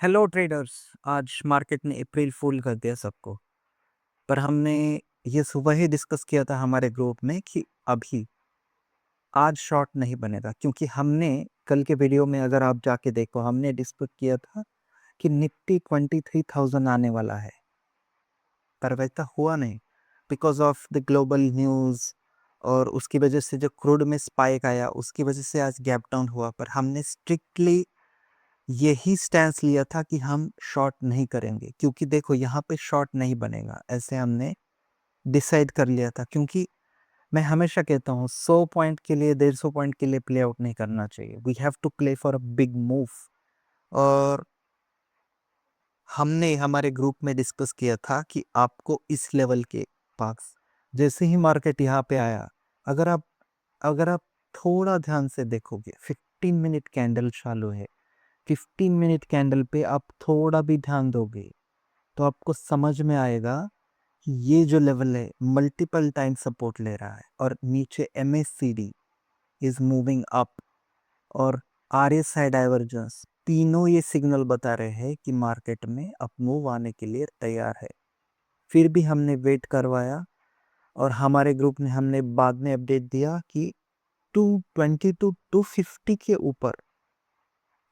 Hello traders. आज market ने अप्रैल फूल कर दिया सबको। पर हमने ये सुबह ही डिस्कस किया था हमारे ग्रुप में कि अभी आज शॉर्ट नहीं बनेगा, क्योंकि हमने कल के वीडियो में अगर आप जाके देखो हमने डिस्कस किया था कि निफ्टी 23,000 आने वाला है। पर वैसा हुआ नहीं because of the global news, और उसकी वजह से जो क्रूड में स्पाइक आया उसकी वजह से आज गैप डाउन हुआ। पर हमने स्ट्रिक्टली यही स्टैंस लिया था कि हम शॉर्ट नहीं करेंगे, क्योंकि देखो यहाँ पे शॉर्ट नहीं बनेगा, ऐसे हमने डिसाइड कर लिया था। क्योंकि मैं हमेशा कहता हूँ 100 पॉइंट के लिए 150 पॉइंट के लिए प्ले आउट नहीं करना चाहिए। We have to play for a big move. और हमने हमारे ग्रुप में डिस्कस किया था कि आपको इस लेवल के पास जैसे ही मार्केट यहाँ पे आया, अगर आप अगर आप थोड़ा ध्यान से देखोगे 15 मिनट कैंडल चालू है, 15 मिनट कैंडल पे आप थोड़ा भी ध्यान दोगे तो आपको समझ में आएगा कि ये जो लेवल है मल्टीपल टाइम सपोर्ट ले रहा है, और नीचे MACD इज मूविंग अप, और RSI डाइवर्जेंस, तीनों ये सिग्नल बता रहे हैं कि मार्केट में अप मूव आने के लिए तैयार है। फिर भी हमने वेट करवाया, और हमारे ग्रुप ने हमने बाद में अपडेट दिया कि 220 टू 250 के ऊपर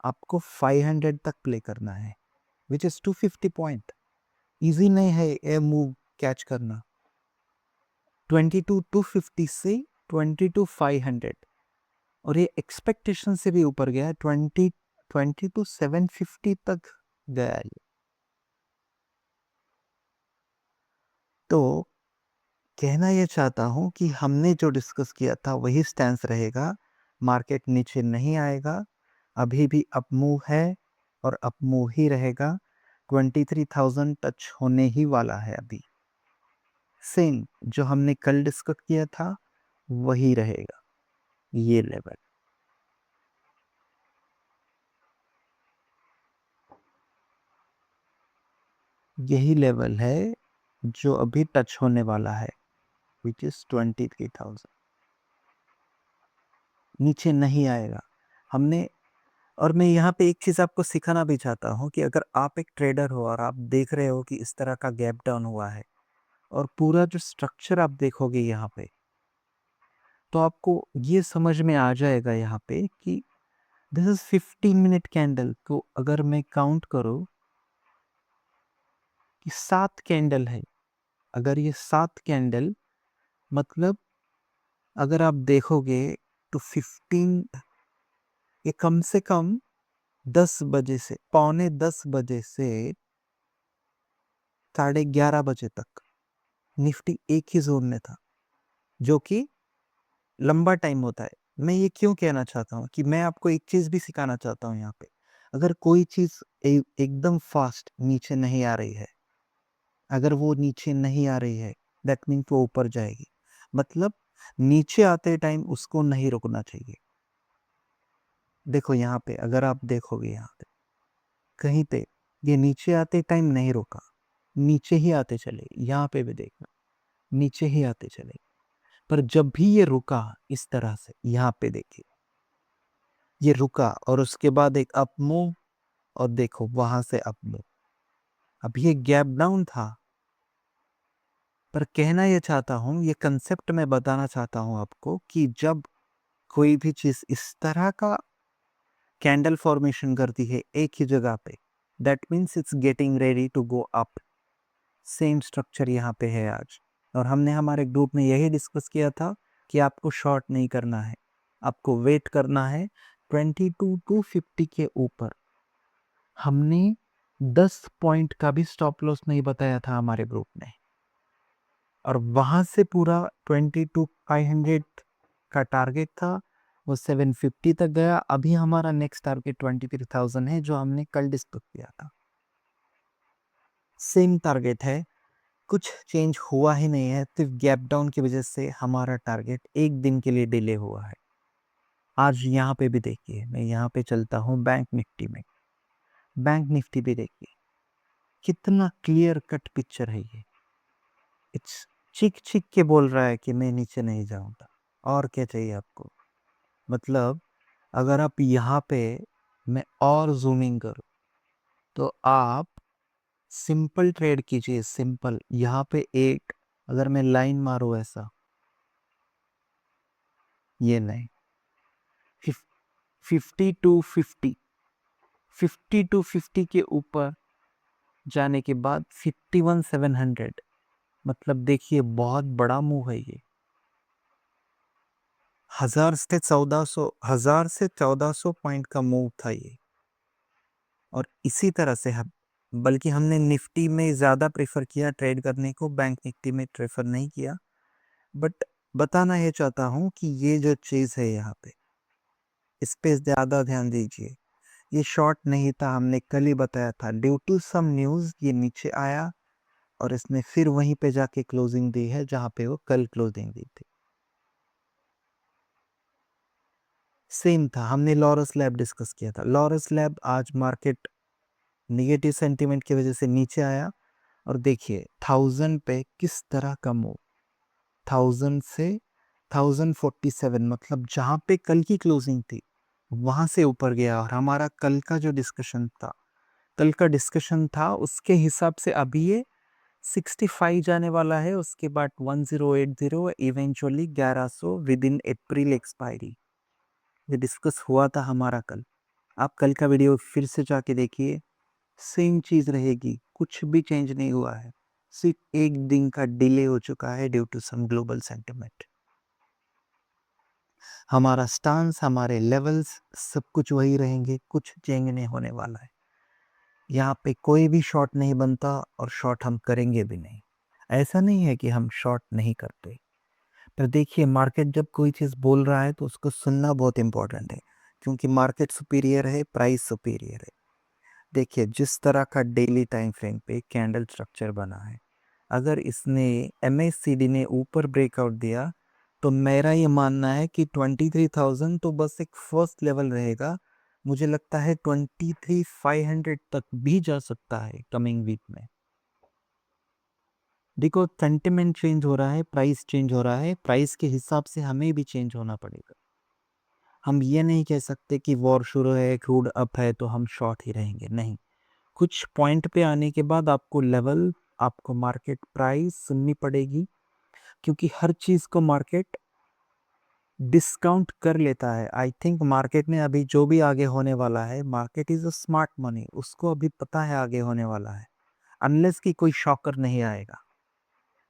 आपको 500 तक प्ले करना है, विच इज 250 पॉइंट। इजी नहीं है ये मूव कैच करना। 22 250 से 22 500, और ये एक्सपेक्टेशन से भी ऊपर गया है। 22 750 तक गया है ये। तो कहना ये चाहता हूँ कि हमने जो डिस्कस किया था वही स्टैंस रहेगा। मार्केट नीचे नहीं आएगा, अभी भी अप मूव है और अप मूव ही रहेगा। 23,000 टच होने ही वाला है अभी। सेम जो हमने कल डिस्कस किया था वही रहेगा ये लेवल। यही लेवल है जो अभी टच होने वाला है, विच इज 23,000। नीचे नहीं आएगा हमने। और मैं यहाँ पे एक चीज़ आपको सिखाना भी चाहता हूँ कि अगर आप एक ट्रेडर हो और आप देख रहे हो कि इस तरह का गैप डाउन हुआ है, और पूरा जो स्ट्रक्चर आप देखोगे यहाँ पे, तो आपको ये समझ में आ जाएगा यहाँ पे कि दिस इज 15 मिनट कैंडल। तो अगर मैं काउंट करूँ कि 7 कैंडल है, अगर ये 7 कैंडल, मतलब अगर आप देखोगे तो 15, ये कम से कम 10 बजे से, पौने 10 बजे से 11:30 बजे तक निफ्टी एक ही जोन में था, जो कि लंबा टाइम होता है। मैं ये क्यों कहना चाहता हूँ कि मैं आपको एक चीज़ भी सिखाना चाहता हूँ यहाँ पे। अगर कोई चीज़ एकदम फास्ट नीचे नहीं आ रही है, अगर वो नीचे नहीं आ रही है, दैट मीन वो ऊपर जाएगी। मतलब नीचे आते टाइम उसको नहीं रुकना चाहिए। देखो यहाँ पे अगर आप देखोगे, यहाँ पे कहीं पे ये नीचे आते टाइम नहीं रुका, नीचे ही आते चले। यहाँ पे भी देखना, नीचे ही आते चले। पर जब भी ये रुका इस तरह से, यहाँ पे देखिए ये रुका, और उसके बाद एक अप मूव, और देखो वहां से अप मूव। अब ये गैप डाउन था। पर कहना ये चाहता हूँ, ये कंसेप्ट मैं बताना चाहता हूँ आपको कि जब कोई भी चीज इस तरह का कैंडल फॉर्मेशन करती है एक ही जगह पे, that means it's getting ready to go up. Same structure यहाँ पे है आज। और हमने हमारे ग्रुप में यही डिस्कस किया था कि आपको शॉर्ट नहीं करना है, आपको वेट करना है 22,250 के ऊपर। हमने 10 पॉइंट का भी स्टॉप लॉस नहीं बताया था हमारे ग्रुप में, और वहां से पूरा 22,500 का टारगेट था, वो 750 तक गया। अभी हमारा नेक्स्ट टारगेट 23,000 है, जो हमने कल डिस्कस किया था। सेम टारगेट है, कुछ चेंज हुआ ही नहीं है। सिर्फ गैप डाउन की वजह से हमारा टारगेट एक दिन के लिए डिले हुआ है। आज यहाँ पे भी देखिए, मैं यहाँ पे चलता हूँ बैंक निफ्टी में। बैंक निफ्टी भी देखिए कितना क्लियर कट पिक्चर है ये। इट्स चीख चीख के बोल रहा है कि मैं नीचे नहीं जाऊंगा। और क्या चाहिए आपको? मतलब अगर आप यहाँ पे, मैं और जूमिंग करूँ तो आप सिंपल ट्रेड कीजिए, सिंपल। यहाँ पे एक अगर मैं लाइन मारूं ऐसा, ये नहीं, 50 के ऊपर जाने के बाद 51,700, मतलब देखिए बहुत बड़ा मूव है ये। 1000 से 1400 पॉइंट का मूव था ये। और इसी तरह से हम, बल्कि हमने निफ्टी में ज़्यादा प्रेफर किया ट्रेड करने को, बैंक निफ्टी में प्रेफर नहीं किया। बट बताना ये चाहता हूँ कि ये जो चीज़ है यहाँ पे, इस पे ज़्यादा ध्यान दीजिए। ये शॉर्ट नहीं था, हमने कल ही बताया था। ड्यू टू सम न्यूज़ ये नीचे आया और इसने फिर वहीं पे जाके क्लोजिंग दी है जहाँ पे वो कल क्लोजिंग दी थी। सेम था, हमने लॉरस लैब डिस्कस किया था। लॉरस लैब आज मार्केट निगेटिव सेंटीमेंट की वजह से नीचे आया और देखिए 1000 पे किस तरह का मूव, 1000 से 1047, मतलब जहां पे कल की क्लोजिंग थी वहां से ऊपर गया। और हमारा कल का जो डिस्कशन था, कल का डिस्कशन था उसके हिसाब से अभी ये 65 जाने वाला है, उसके बाद 1080, eventually 1100 with in April expiry. ये डिस्कस हुआ था हमारा कल। आप कल का वीडियो फिर से जाके देखिए, सेम चीज रहेगी, कुछ भी चेंज नहीं हुआ है। सिर्फ एक दिन का डिले हो चुका है due to some global sentiment. हमारा स्टांस, हमारे लेवल्स सब कुछ वही रहेंगे, कुछ चेंज नहीं होने वाला है। यहाँ पे कोई भी शॉर्ट नहीं बनता और शॉर्ट हम करेंगे भी नहीं। ऐसा नहीं है कि हम शॉर्ट नहीं करते, पर देखिए मार्केट जब कोई चीज़ बोल रहा है तो उसको सुनना बहुत इंपॉर्टेंट है, क्योंकि मार्केट सुपीरियर है, प्राइस सुपीरियर है। देखिए जिस तरह का डेली टाइम फ्रेम पे कैंडल स्ट्रक्चर बना है, अगर इसने MACD ने ऊपर ब्रेकआउट दिया तो मेरा ये मानना है कि 23,000 तो बस एक फर्स्ट लेवल रहेगा। मुझे लगता है 23,500 तक भी जा सकता है कमिंग वीक में। देखो सेंटिमेंट चेंज हो रहा है, प्राइस चेंज हो रहा है, प्राइस के हिसाब से हमें भी चेंज होना पड़ेगा। हम ये नहीं कह सकते कि वॉर शुरू है, क्रूड अप है तो हम शॉर्ट ही रहेंगे, नहीं। कुछ पॉइंट पे आने के बाद आपको लेवल, आपको मार्केट प्राइस सुननी पड़ेगी, क्योंकि हर चीज को मार्केट डिस्काउंट कर लेता है। आई थिंक मार्केट में अभी जो भी आगे होने वाला है, market is a smart money, उसको अभी पता है आगे होने वाला है, अनलेस कि कोई शॉकर नहीं आएगा।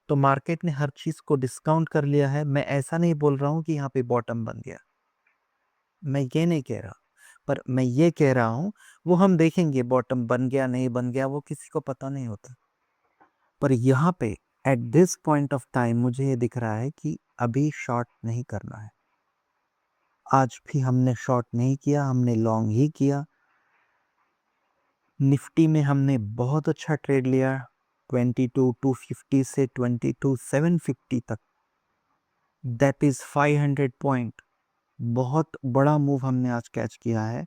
तो मार्केट ने हर चीज को डिस्काउंट कर लिया है। मैं ऐसा नहीं बोल रहा हूँ कि यहाँ पे बॉटम बन गया, मैं ये नहीं कह रहा, पर मैं ये कह रहा हूँ वो हम देखेंगे बॉटम बन गया नहीं बन गया, वो किसी को पता नहीं होता। पर यहाँ पे at this point of time मुझे ये दिख रहा है कि अभी शॉर्ट नहीं करना है। आज भी हमने शॉर्ट नहीं किया, हमने लॉन्ग ही किया। निफ्टी में हमने बहुत अच्छा ट्रेड लिया, 22,250 से 22,750 तक, दैट इज 500 पॉइंट। बहुत बड़ा मूव हमने आज कैच किया है।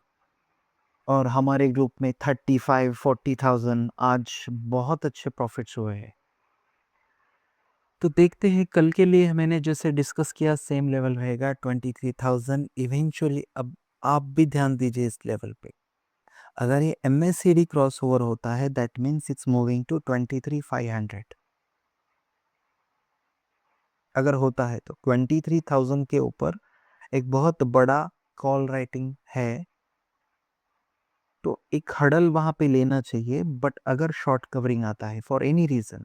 और हमारे ग्रुप में 35-40,000 आज बहुत अच्छे प्रॉफिट्स हुए हैं। तो देखते हैं कल के लिए, मैंने जैसे डिस्कस किया सेम लेवल रहेगा 23,000 इवेंचुअली। अब आप भी ध्यान दीजिए इस लेवल पे, अगर ये MACD क्रॉस ओवर होता है that means it's moving to 23,500। अगर होता है तो 23,000 के ऊपर एक बहुत बड़ा कॉल राइटिंग है, तो एक हडल वहां पे लेना चाहिए। बट अगर शॉर्ट कवरिंग आता है फॉर एनी रीजन,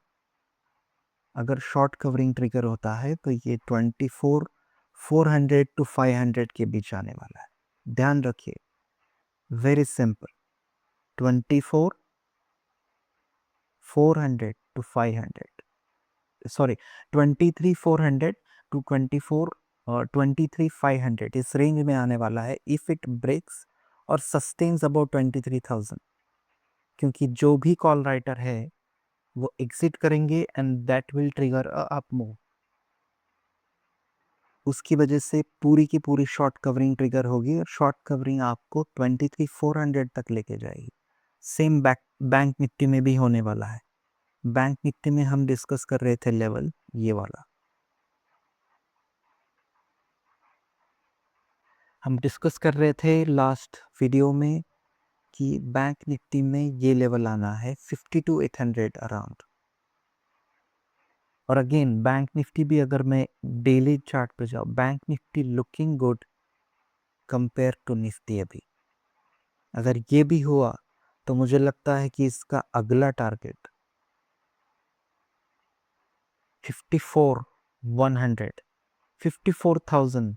अगर शॉर्ट कवरिंग ट्रिगर होता है तो ये 24,400 टू 500 के बीच आने वाला है। ध्यान रखिए, very simple, 24,400 to 500, sorry 23,400 to 23,500 इस रेंज में आने वाला है इफ इट ब्रेक्स और सस्टेन्स अबाउट 23,000। क्योंकि जो भी कॉल राइटर है वो एग्जिट करेंगे and that will trigger a up move. उसकी वजह से पूरी की पूरी शॉर्ट कवरिंग ट्रिगर होगी और शॉर्ट कवरिंग आपको 23,400 तक लेके जाएगी। सेम बैंक निफ्टी में भी होने वाला है। बैंक निफ्टी में हम डिस्कस कर रहे थे लेवल ये वाला, हम डिस्कस कर रहे थे लास्ट वीडियो में कि बैंक निफ्टी में ये लेवल आना है 52,800 अराउंड। और अगेन बैंक निफ्टी भी अगर मैं डेली चार्ट पे जाऊँ, Bank Nifty looking good compare to Nifty अभी। अगर ये भी हुआ तो मुझे लगता है कि इसका अगला टारगेट 54,100 54,000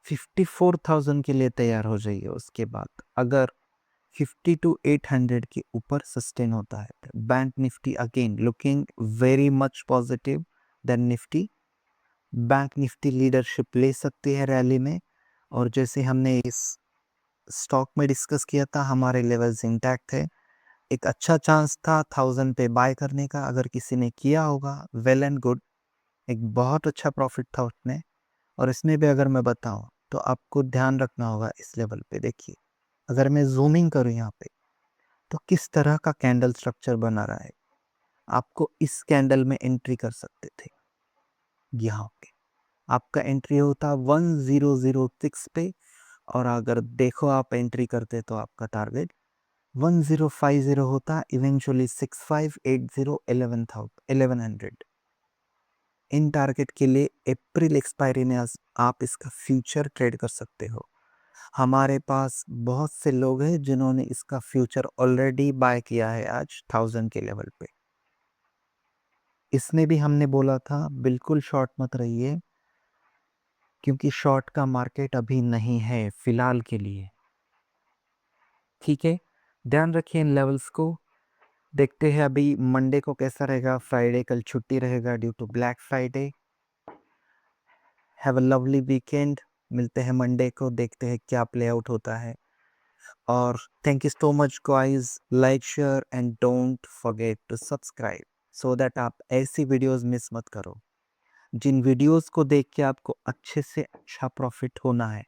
54,000 के लिए तैयार हो जाइए। उसके बाद अगर 52,800 के ऊपर सस्टेन होता है, Bank Nifty again looking very much positive then Nifty. Bank Nifty leadership ले सकती है रैली में, और जैसे हमने इस स्टॉक में डिस्कस किया था, हमारे लेवल्स इंटैक्ट थे। एक अच्छा चांस था 1000 पे बाय करने का, अगर किसी ने किया होगा वेल एंड गुड, एक बहुत अच्छा प्रॉफिट था उसमें। और इसमें भी अगर मैं बताऊं तो आपको ध्यान रखना होगा इस लेवल पे। देखिए अगर मैं जूमिंग करूं यहाँ पे, तो किस तरह का कैंडल स्ट्रक्चर बना रहा है। आपको इस कैंडल में एंट्री कर सकते थे, यहाँ पे आपका एंट्री होता 1006 पे, और अगर देखो आप एंट्री करते तो आपका टारगेट 1050 होता, इवेंचुअली 6580 1100। इन टारगेट के लिए अप्रैल एक्सपायरी में आप इसका फ्यूचर ट्रेड कर सकते हो। हमारे पास बहुत से लोग हैं जिन्होंने इसका फ्यूचर ऑलरेडी बाय किया है आज 1000 के लेवल पे। इसमें भी हमने बोला था बिल्कुल शॉर्ट मत रहिए, क्योंकि शॉर्ट का मार्केट अभी नहीं है फिलहाल के लिए। ठीक है, ध्यान रखिए इन लेवल्स को। देखते हैं अभी मंडे को कैसा रहेगा, फ्राइडे कल छुट्टी रहेगा due to Black Friday. Have a lovely weekend, मिलते हैं मंडे को, देखते हैं क्या प्ले आउट होता है। और thank you so much guys, like share and don't forget to subscribe, so that आप ऐसी वीडियोस मिस मत करो जिन वीडियोस को देख के आपको अच्छे से अच्छा प्रॉफिट होना है।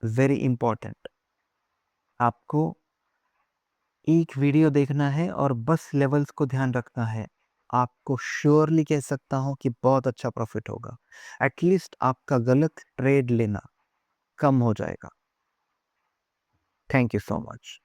वेरी इंपॉर्टेंट, आपको एक वीडियो देखना है और बस लेवल्स को ध्यान रखना है। आपको श्योरली कह सकता हूं कि बहुत अच्छा प्रॉफिट होगा। एटलीस्ट आपका गलत ट्रेड लेना कम हो जाएगा। Thank you so much.